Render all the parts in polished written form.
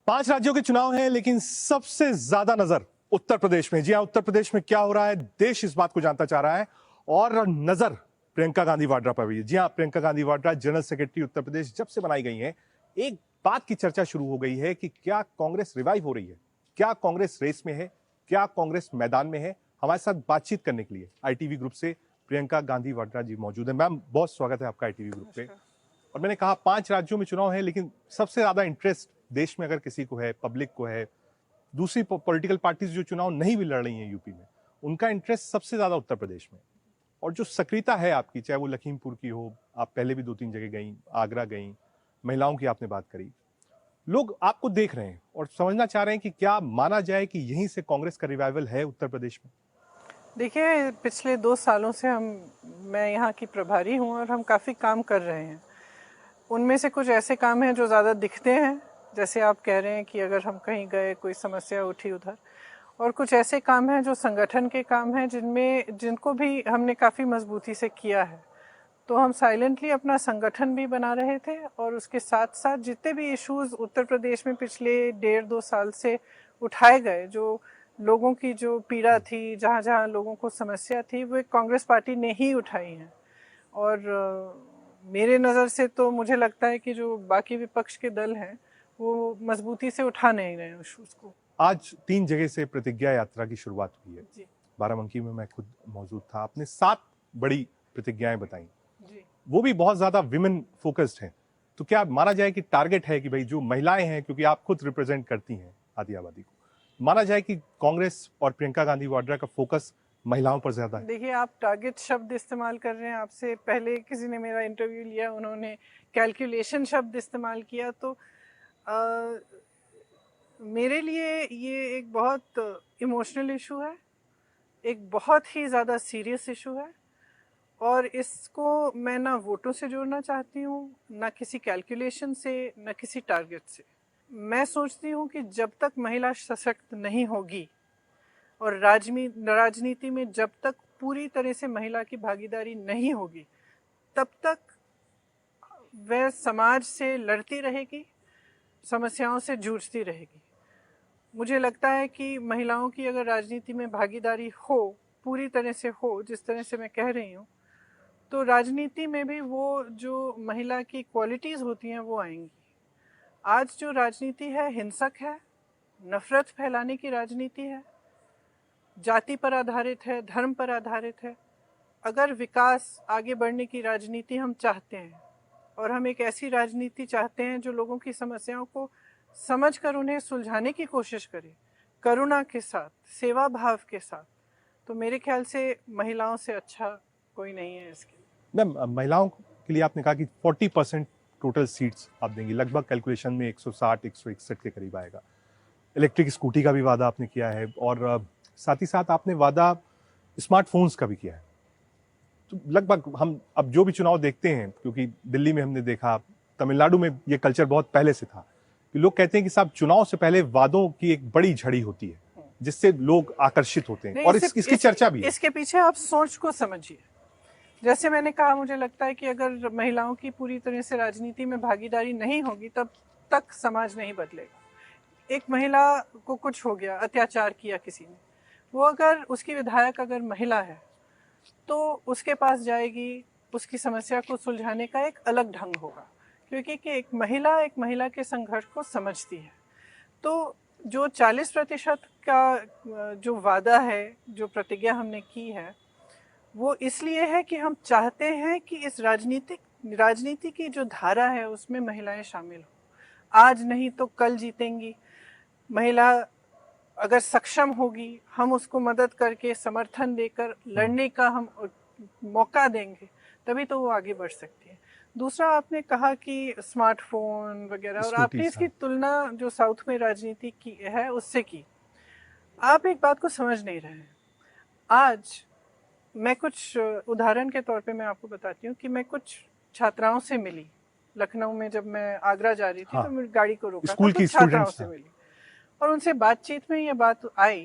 5 राज्यों के चुनाव हैं, लेकिन सबसे ज्यादा नजर उत्तर प्रदेश में। जी हाँ, उत्तर प्रदेश में क्या हो रहा है, देश इस बात को जानता चाह रहा है और नजर प्रियंका गांधी वाड्रा पर भी। जी हाँ, प्रियंका गांधी वाड्रा जनरल सेक्रेटरी उत्तर प्रदेश जब से बनाई गई हैं, एक बात की चर्चा शुरू हो गई है कि क्या कांग्रेस रिवाइव हो रही है, क्या कांग्रेस रेस में है, क्या कांग्रेस मैदान में है। हमारे साथ बातचीत करने के लिए आईटीवी ग्रुप से प्रियंका गांधी वाड्रा जी मौजूद है। मैम, बहुत स्वागत है आपका आईटीवी ग्रुप पे। और मैंने कहा 5 राज्यों में चुनाव है, लेकिन सबसे ज्यादा इंटरेस्ट देश में अगर किसी को है, पब्लिक को है, दूसरी पॉलिटिकल पार्टीज जो चुनाव नहीं भी लड़ रही हैं यूपी में, उनका इंटरेस्ट सबसे ज्यादा उत्तर प्रदेश में। और जो सक्रियता है आपकी, चाहे वो लखीमपुर की हो, आप पहले भी 2-3 जगह गई, आगरा गई, महिलाओं की आपने बात करी, लोग आपको देख रहे हैं और समझना चाह रहे हैं कि क्या माना जाए कि यहीं से कांग्रेस का रिवाइवल है उत्तर प्रदेश में। देखिए, पिछले 2 सालों से मैं यहाँ की प्रभारी हूँ और हम काफ़ी काम कर रहे हैं। उनमें से कुछ ऐसे काम हैं जो ज़्यादा दिखते हैं, जैसे आप कह रहे हैं कि अगर हम कहीं गए, कोई समस्या उठी उधर, और कुछ ऐसे काम हैं जो संगठन के काम हैं जिनको भी हमने काफ़ी मजबूती से किया है। तो हम साइलेंटली अपना संगठन भी बना रहे थे और उसके साथ साथ जितने भी इश्यूज उत्तर प्रदेश में पिछले 1.5-2 साल से उठाए गए, जो लोगों की जो पीड़ा थी, जहाँ जहाँ लोगों को समस्या थी, वो कांग्रेस पार्टी ने ही उठाई हैं। और मेरे नज़र से तो मुझे लगता है कि जो बाकी विपक्ष के दल हैं वो मजबूती से उठा नहीं रहे हैं इश्यूज को। आज 3 जगह से प्रतिज्ञा यात्रा की शुरुआत हुई है जी। बाराबंकी में मैं खुद मौजूद था, आपने 7 बड़ी प्रतिज्ञाएं बताई जी। वो भी बहुत ज्यादा विमेन फोकस्ड हैं। तो क्या माना जाए कि टारगेट है कि भाई जो महिलाएं हैं, क्योंकि आप खुद रिप्रेजेंट करती हैं आदि आबादी को, माना जाए कि कांग्रेस और प्रियंका गांधी वाड्रा का फोकस महिलाओं पर ज्यादा है? देखिए, आप टारगेट शब्द इस्तेमाल कर रहे हैं। आपसे पहले किसी ने मेरा इंटरव्यू लिया, उन्होंने कैलकुलेशन शब्द इस्तेमाल किया। तो मेरे लिए ये एक बहुत इमोशनल इशू है, एक बहुत ही ज़्यादा सीरियस इशू है, और इसको मैं ना वोटों से जोड़ना चाहती हूँ, ना किसी कैलकुलेशन से, ना किसी टारगेट से। मैं सोचती हूँ कि जब तक महिला सशक्त नहीं होगी और राजनीति में जब तक पूरी तरह से महिला की भागीदारी नहीं होगी, तब तक वह समाज से लड़ती रहेगी, समस्याओं से जूझती रहेगी। मुझे लगता है कि महिलाओं की अगर राजनीति में भागीदारी हो, पूरी तरह से हो, जिस तरह से मैं कह रही हूँ, तो राजनीति में भी वो जो महिला की क्वालिटीज़ होती हैं वो आएंगी। आज जो राजनीति है हिंसक है, नफरत फैलाने की राजनीति है, जाति पर आधारित है, धर्म पर आधारित है। अगर विकास, आगे बढ़ने की राजनीति हम चाहते हैं और हम एक ऐसी राजनीति चाहते हैं जो लोगों की समस्याओं को समझकर उन्हें सुलझाने की कोशिश करे, करुणा के साथ, सेवा भाव के साथ, तो मेरे ख्याल से महिलाओं से अच्छा कोई नहीं है इसके। मैम, महिलाओं के लिए आपने कहा कि 40% टोटल सीट्स आप देंगी, लगभग कैलकुलेशन में 160-161 के करीब आएगा। इलेक्ट्रिक स्कूटी का भी वादा आपने किया है और साथ ही साथ आपने वादा स्मार्टफोन्स का भी किया है। तो लगभग हम अब जो भी चुनाव देखते हैं, क्योंकि दिल्ली में हमने देखा, तमिलनाडु में ये कल्चर बहुत पहले से था कि लोग कहते हैं कि साहब चुनाव से पहले वादों की एक बड़ी झड़ी होती है जिससे लोग आकर्षित होते हैं, और इसकी चर्चा भी है। इसके पीछे आप सोच को समझिए। जैसे मैंने कहा, मुझे लगता है कि अगर महिलाओं की पूरी तरह से राजनीति में भागीदारी नहीं होगी, तब तक समाज नहीं बदलेगा। एक महिला को कुछ हो गया, अत्याचार किया किसी ने, वो अगर उसकी विधायक अगर महिला है तो उसके पास जाएगी, उसकी समस्या को सुलझाने का एक अलग ढंग होगा, क्योंकि कि एक महिला के संघर्ष को समझती है। तो जो 40% का जो वादा है, जो प्रतिज्ञा हमने की है, वो इसलिए है कि हम चाहते हैं कि इस राजनीति की जो धारा है उसमें महिलाएं शामिल हो। आज नहीं तो कल जीतेंगी। महिला अगर सक्षम होगी, हम उसको मदद करके, समर्थन देकर लड़ने का हम मौका देंगे, तभी तो वो आगे बढ़ सकती है। दूसरा, आपने कहा कि स्मार्टफोन वगैरह, और आपने इसकी तुलना जो साउथ में राजनीति की है उससे की। आप एक बात को समझ नहीं रहे हैं। आज मैं कुछ उदाहरण के तौर पे मैं आपको बताती हूँ कि मैं कुछ छात्राओं से मिली लखनऊ में। जब मैं आगरा जा रही थी, हाँ, तो मेरी गाड़ी को रोका, स्कूल की छात्राओं से मिली और उनसे बातचीत में ये बात आई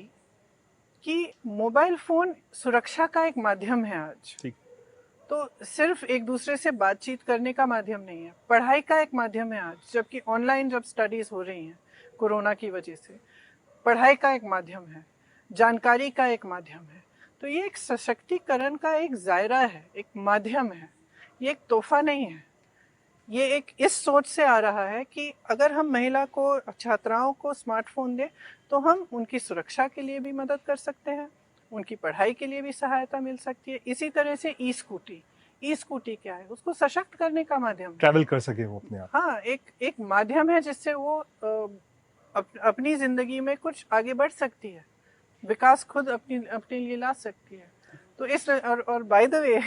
कि मोबाइल फोन सुरक्षा का एक माध्यम है आज। ठीक। तो सिर्फ एक दूसरे से बातचीत करने का माध्यम नहीं है, पढ़ाई का एक माध्यम है आज। जबकि ऑनलाइन जब स्टडीज हो रही हैं, कोरोना की वजह से, पढ़ाई का एक माध्यम है, जानकारी का एक माध्यम है। तो ये एक सशक्तिकरण का एक दायरा है, एक माध्यम है, ये एक तोहफा नहीं है। ये एक इस सोच से आ रहा है कि अगर हम महिला को, छात्राओं को स्मार्टफोन दें तो हम उनकी सुरक्षा के लिए भी मदद कर सकते हैं, उनकी पढ़ाई के लिए भी सहायता मिल सकती है। इसी तरह से ई स्कूटी क्या है, उसको सशक्त करने का माध्यम है। ट्रैवल कर सके वो अपने आप। हाँ, एक माध्यम है जिससे वो अपनी जिंदगी में कुछ आगे बढ़ सकती है, विकास खुद अपने लिए ला सकती है। तो इस और बाय द वे,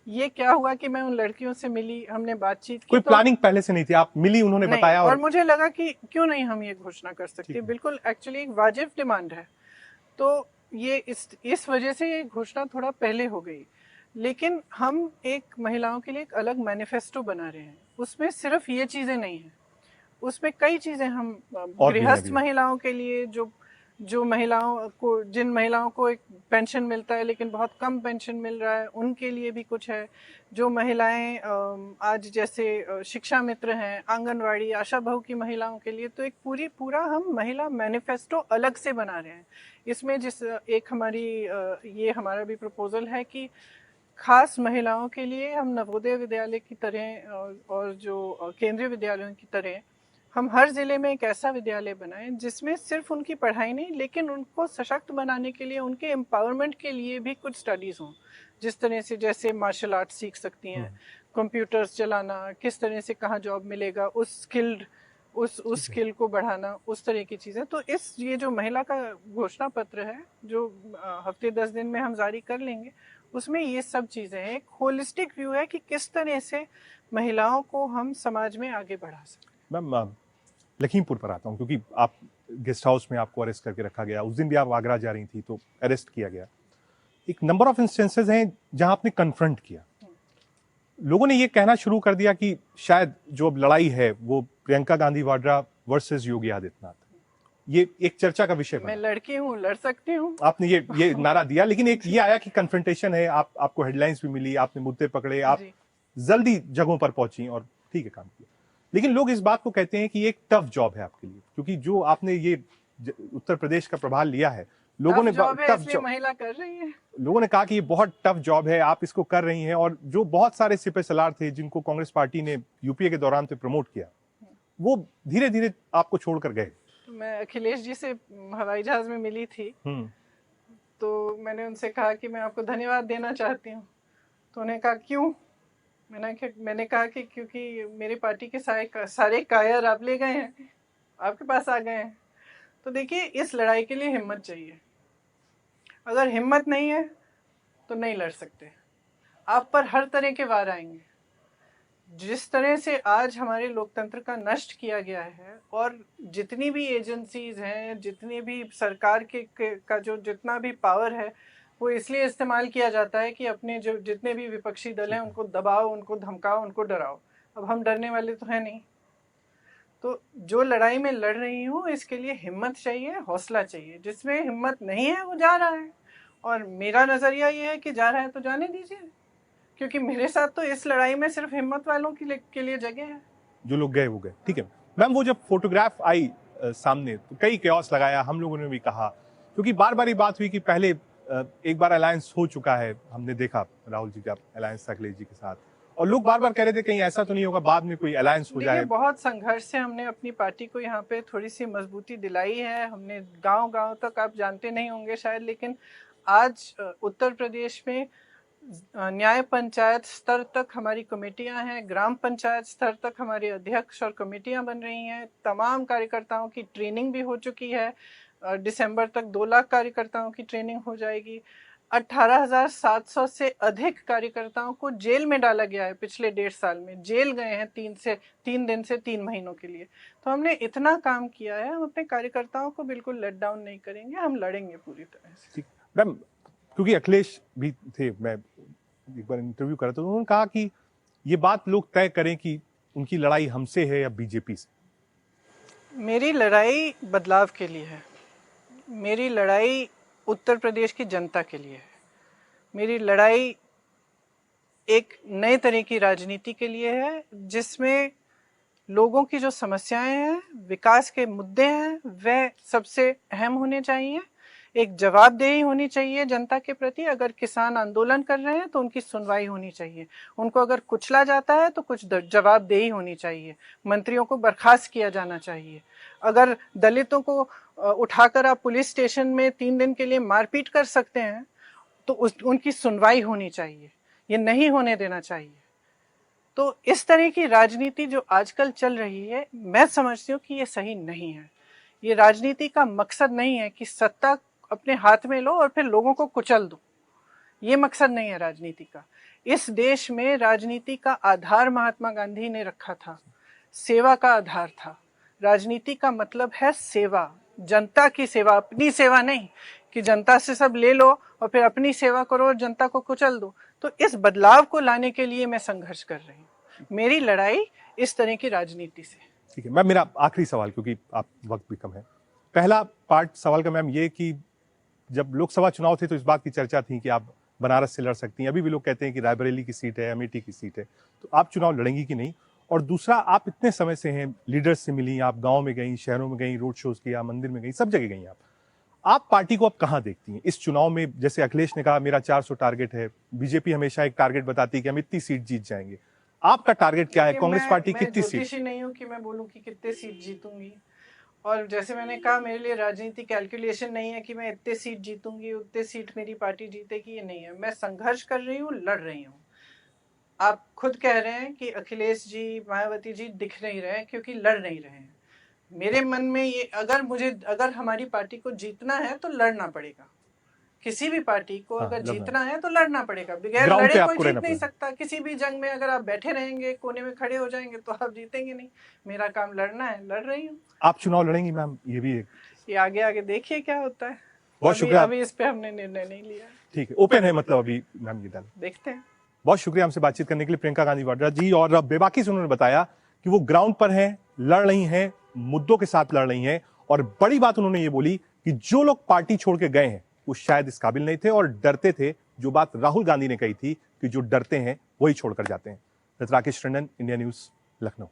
ये क्या हुआ कि मैं उन लड़कियों से मिली, हमने बातचीत की, कोई प्लानिंग पहले से नहीं थी, आप मिली, उन्होंने बताया और मुझे लगा कि क्यों नहीं हम ये घोषणा कर सकते। बिल्कुल, एक्चुअली एक वाजिब डिमांड है, तो ये इस वजह से ये घोषणा थोड़ा पहले हो गई। लेकिन हम एक महिलाओं के लिए एक अलग मैनिफेस्टो बना रहे हैं, उसमें सिर्फ ये चीजें नहीं है, उसमें कई चीजें हम गृहस्थ महिलाओं के लिए, जो महिलाओं को, जिन महिलाओं को एक पेंशन मिलता है लेकिन बहुत कम पेंशन मिल रहा है, उनके लिए भी कुछ है। जो महिलाएं आज जैसे शिक्षा मित्र हैं, आंगनवाड़ी, आशा बहू की महिलाओं के लिए, तो एक पूरा हम महिला मैनिफेस्टो अलग से बना रहे हैं। इसमें एक हमारी ये हमारा भी प्रपोजल है कि खास महिलाओं के लिए हम नवोदय विद्यालय की तरह और जो केंद्रीय विद्यालयों की तरह हम हर जिले में एक ऐसा विद्यालय बनाएं जिसमें सिर्फ उनकी पढ़ाई नहीं, लेकिन उनको सशक्त बनाने के लिए, उनके एम्पावरमेंट के लिए भी कुछ स्टडीज हों। जिस तरह से, जैसे मार्शल आर्ट सीख सकती हैं, कंप्यूटर्स चलाना, किस तरह से कहाँ जॉब मिलेगा, उस स्किल को बढ़ाना, उस तरह की चीज़ें। तो ये जो महिला का घोषणा पत्र है, जो हफ्ते 10 दिन में हम जारी कर लेंगे, उसमें ये सब चीज़ें हैं। एक होलिस्टिक व्यू है कि किस तरह से महिलाओं को हम समाज में आगे बढ़ा सकते हैं। मैम, लखीमपुर पर आता हूँ, क्योंकि आप गेस्ट हाउस में आपको अरेस्ट करके रखा गया, उस दिन भी आप आगरा जा रही थी तो अरेस्ट किया गया। एक नंबर ऑफ इंस्टेंसेस हैं जहां आपने कन्फ्रंट किया, लोगों ने ये कहना शुरू कर दिया कि शायद जो अब लड़ाई है वो प्रियंका गांधी वाड्रा वर्सेस योगी आदित्यनाथ, ये एक चर्चा का विषय बना। मैं लड़की हूँ, लड़ सकती हूँ, आपने ये नारा दिया, लेकिन एक ये आया कि कन्फ्रंटेशन है, आपको हेडलाइंस भी मिली, आपने मुद्दे पकड़े, आप जल्दी जगहों पर पहुंची और ठीक है काम किया। लेकिन लोग इस बात को कहते हैं कि एक टफ जॉब है आपके लिए, क्योंकि जो आपने ये उत्तर प्रदेश का प्रभार लिया है, लोगों ने टफ जॉब महिला कर रही है, लोगों ने कहा कि ये बहुत टफ जॉब है, आप इसको कर रही हैं। और जो बहुत सारे सिपह सलार थे जिनको कांग्रेस पार्टी ने यूपीए के दौरान पे प्रमोट किया, वो धीरे धीरे आपको छोड़कर गए। मैं अखिलेश जी से हवाई जहाज में मिली थी, तो मैंने उनसे कहा कि मैं आपको धन्यवाद देना चाहती हूँ। तो उन्होंने कहा क्यों? मैंने कहा कि क्योंकि मेरी पार्टी के सारे कायर आप ले गए हैं, आपके पास आ गए हैं। तो देखिए, इस लड़ाई के लिए हिम्मत चाहिए। अगर हिम्मत नहीं है तो नहीं लड़ सकते। आप पर हर तरह के वार आएंगे। जिस तरह से आज हमारे लोकतंत्र का नष्ट किया गया है, और जितनी भी एजेंसीज हैं, जितने भी सरकार का जो जितना भी पावर है, वो इसलिए इस्तेमाल किया जाता है कि अपने जो जितने भी विपक्षी दल हैं उनको दबाओ, उनको धमकाओ, उनको डराओ। अब हम डरने वाले तो हैं नहीं। तो जो लड़ाई में लड़ रही हूँ, इसके लिए हिम्मत चाहिए, हौसला चाहिए। जिसमें हिम्मत नहीं है वो जा रहा है, और मेरा नजरिया ये है कि जा रहा है तो जाने दीजिए, क्योंकि मेरे साथ तो इस लड़ाई में सिर्फ हिम्मत वालों के लिए जगह है। जो लोग गए वो गए, ठीक है मैम। वो जब फोटोग्राफ आई सामने तो कई केओस लगाया, हम लोगों ने भी कहा, क्योंकि बार बार ये बात हुई कि पहले एक बार अलायंस हो चुका है, हमने देखा राहुल जी का अलायंस अखिलेश जी के साथ, और लोग बार बार कह रहे थे कहीं ऐसा तो नहीं होगा बाद में कोई अलायंस हो जाए। बहुत संघर्ष से हमने अपनी पार्टी को यहाँ पे थोड़ी सी मजबूती दिलाई है। हमने गांव तक, आप जानते नहीं होंगे शायद, लेकिन आज उत्तर प्रदेश में न्याय पंचायत स्तर तक हमारी कमेटियां हैं, ग्राम पंचायत स्तर तक हमारे अध्यक्ष और कमेटियां बन रही हैं। तमाम कार्यकर्ताओं की ट्रेनिंग भी हो चुकी है। दिसंबर तक 2 लाख कार्यकर्ताओं की ट्रेनिंग हो जाएगी। 18,700 से अधिक कार्यकर्ताओं को जेल में डाला गया है। पिछले 1.5 साल में जेल गए हैं 3 दिन से 3 महीनों के लिए। तो हमने इतना काम किया है, हम अपने कार्यकर्ताओं को बिल्कुल लेट डाउन नहीं करेंगे, हम लड़ेंगे पूरी तरह से। मैम, क्योंकि अखिलेश भी थे, मैं एक बार इंटरव्यू कर रहा था, उन्होंने कहा कि ये बात लोग तय करें कि उनकी लड़ाई हमसे है या बीजेपी से। मेरी लड़ाई बदलाव के लिए है। मेरी लड़ाई उत्तर प्रदेश की जनता के लिए है। मेरी लड़ाई एक नए तरह की राजनीति के लिए है, जिसमें लोगों की जो समस्याएं हैं, विकास के मुद्दे हैं, वह सबसे अहम होने चाहिए। एक जवाबदेही होनी चाहिए जनता के प्रति। अगर किसान आंदोलन कर रहे हैं तो उनकी सुनवाई होनी चाहिए। उनको अगर कुचला जाता है तो कुछ जवाबदेही होनी चाहिए। मंत्रियों को बर्खास्त किया जाना चाहिए। अगर दलितों को उठाकर आप पुलिस स्टेशन में 3 दिन के लिए मारपीट कर सकते हैं तो उनकी सुनवाई होनी चाहिए। ये नहीं होने देना चाहिए। तो इस तरह की राजनीति जो आजकल चल रही है, मैं समझती हूँ कि ये सही नहीं है। ये राजनीति का मकसद नहीं है कि सत्ता अपने हाथ में लो और फिर लोगों को कुचल दो। ये मकसद नहीं है राजनीति का। इस देश में राजनीति का आधार महात्मा गांधी ने रखा था, सेवा का आधार था। राजनीति का मतलब है सेवा, जनता की सेवा, अपनी सेवा नहीं कि जनता से सब ले लो और फिर अपनी सेवा करो और जनता को कुचल दो। तो इस बदलाव को लाने के लिए मैं संघर्ष कर रही हूँ। मेरी लड़ाई इस तरह की राजनीति से। ठीक है मैम, मेरा आखिरी सवाल, क्योंकि आप वक्त भी कम है। पहला पार्ट सवाल का मैम ये कि जब लोकसभा चुनाव थे तो इस बात की चर्चा थी कि आप बनारस से लड़ सकती हैं। अभी भी लोग कहते हैं कि रायबरेली की सीट है, अमेठी की सीट है, तो आप चुनाव लड़ेंगी कि नहीं? और दूसरा, आप इतने समय से हैं, लीडर्स से मिली, आप गांव में गई, शहरों में गई, रोड शोज किया, मंदिर में गई, सब जगह गई आप पार्टी को अब कहां देखती हैं इस चुनाव में? जैसे अखिलेश ने कहा मेरा 400 टारगेट है, बीजेपी हमेशा एक टारगेट बताती है कि हम इतनी सीट जीत जाएंगे। आपका टारगेट क्या है? कांग्रेस पार्टी कितनी सीट? मैं ज्योतिषी नहीं हूं कि मैं बोलूं कि कितने सीट जीतूंगी। और जैसे मैंने कहा, मेरे लिए राजनीति कैलकुलेशन नहीं है कि मैं इतने सीट जीतूंगी, उतने सीट मेरी पार्टी जीतेगी, ये नहीं है। मैं संघर्ष कर रही हूँ, लड़ रही हूँ। आप खुद कह रहे हैं कि अखिलेश जी, मायावती जी दिख नहीं रहे क्योंकि लड़ नहीं रहे हैं। मेरे मन में ये, अगर हमारी पार्टी को जीतना है तो लड़ना पड़ेगा। किसी भी पार्टी को अगर जीतना है तो लड़ना पड़ेगा। बगैर लड़े कोई जीत नहीं सकता। किसी भी जंग में अगर आप बैठे रहेंगे, कोने में खड़े हो जाएंगे तो आप जीतेंगे नहीं। मेरा काम लड़ना है, लड़ रही हूँ। आप चुनाव लड़ेंगी मैम? ये भी ये आगे आगे देखिए क्या होता है। बहुत शुक्रिया। अभी इस पे हमने निर्णय नहीं लिया। ठीक है, ओपन है मतलब अभी मैम, ये देखते हैं। बहुत शुक्रिया हमसे बातचीत करने के लिए प्रियंका गांधी वाड्रा जी। और बेबाकी से उन्होंने बताया कि वो ग्राउंड पर हैं, लड़ रही हैं, मुद्दों के साथ लड़ रही हैं। और बड़ी बात उन्होंने ये बोली कि जो लोग पार्टी छोड़ के गए हैं वो शायद इस काबिल नहीं थे और डरते थे। जो बात राहुल गांधी ने कही थी कि जो डरते हैं वही छोड़कर जाते हैं। Rakesh Tandon, India news, Lucknow.